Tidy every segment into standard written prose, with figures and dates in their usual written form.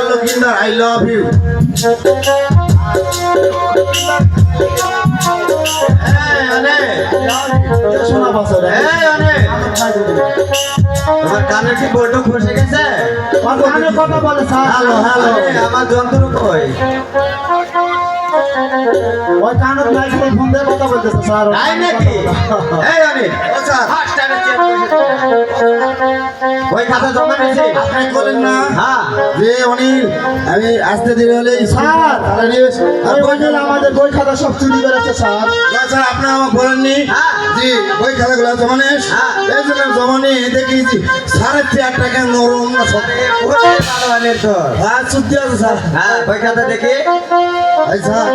লকিন্দার I love you. শোনা বছর তোমার কানে কি বৈঠক বসে গেছে? কানে কথা বলে স্যার। হ্যালো হ্যালো, আমার যন্ত্র কই? ওই কানে মাইক্রোফোন ফোন দিয়ে কথা বলতেছে স্যার। তাই নাকি? এই অনিল, ও স্যার ফার্স্ট টাইমে চেক ওই খাতা জমা নিয়েছি। আপনি বলেন না হ্যাঁ যে অনিল আমি আসতে দেরি হলে স্যার তাহলে অনিল আমাদের বই খাতা সব চুরি করেছে স্যার। স্যার আপনি আমাকে বলেননি জি বই খাতাগুলো জমা নিস? এই জন্য জমা নিয়ে দেখেছি 4.5 টাকা নরম না সব ভালো অনিল তো। হ্যাঁ চুক্তি আছে স্যার। হ্যাঁ বই খাতা দেখি। এই স্যার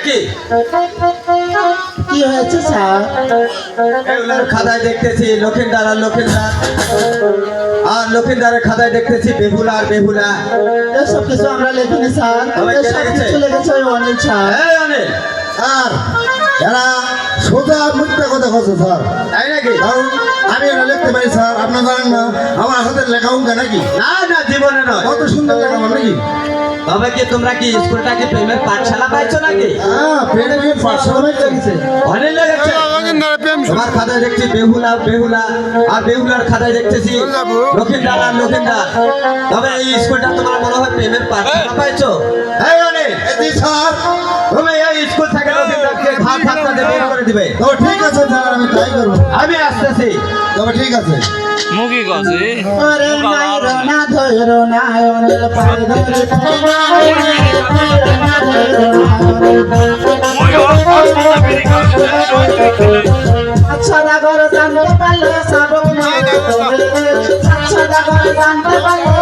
কি কি হয়েছে স্যার? এগুলোর খাতায় দেখতেছি লক্ষিন্দার আর লক্ষিন্দার, আর লক্ষিন্দারের খাতায় দেখতেছি বেহুলা আর বেহুলা। এসব কিছু আমরা লিখিনি স্যার, এসব কিছু লিখেছে ওই অনিল স্যার। এই অনিল স্যার এরা সোজা মিথ্যা কথা বলছে স্যার। তাই নাকি? কারণ আমি এটা লিখতে পারি স্যার, আপনার জানেন না আমার হাতের লেখা উঠে নাকি? না না জীবনে নয়। কত সুন্দর লেখা আমার নাকি? তবে কি তোমরা কি স্কুলটা কি প্রেমের পাঠশালা পাইছো নাকি? হ্যাঁ প্রেমের পাঠশালা লেগেছে। অনেক লেগেছে। তোমার খাতায় দেখছি বেহুলা বেহুলা, আর বেহুলার খাতায় দেখতেছি লক্ষিন্দার আর লক্ষিন্দার। তবে এই স্কুলটা তোমার মনে হয় প্রেমের পাঠশালা পাইছো? এই অনেক জি স্যার। তুমি এই স্কুল থেকে লক্ষিন্দারকে ঘাট হাতটাতে বের করে দিবে। তবে ঠিক আছে স্যার, আমি ট্রাই করবো। আমি আসতেছি। তবে ঠিক আছে। মুখী গছে আরে মাইরো না ধইরো না অনিল পাই ধরে আচ্ছা দাগর জানতে পারলে সাবক না আচ্ছা দাগর জানতে পারলে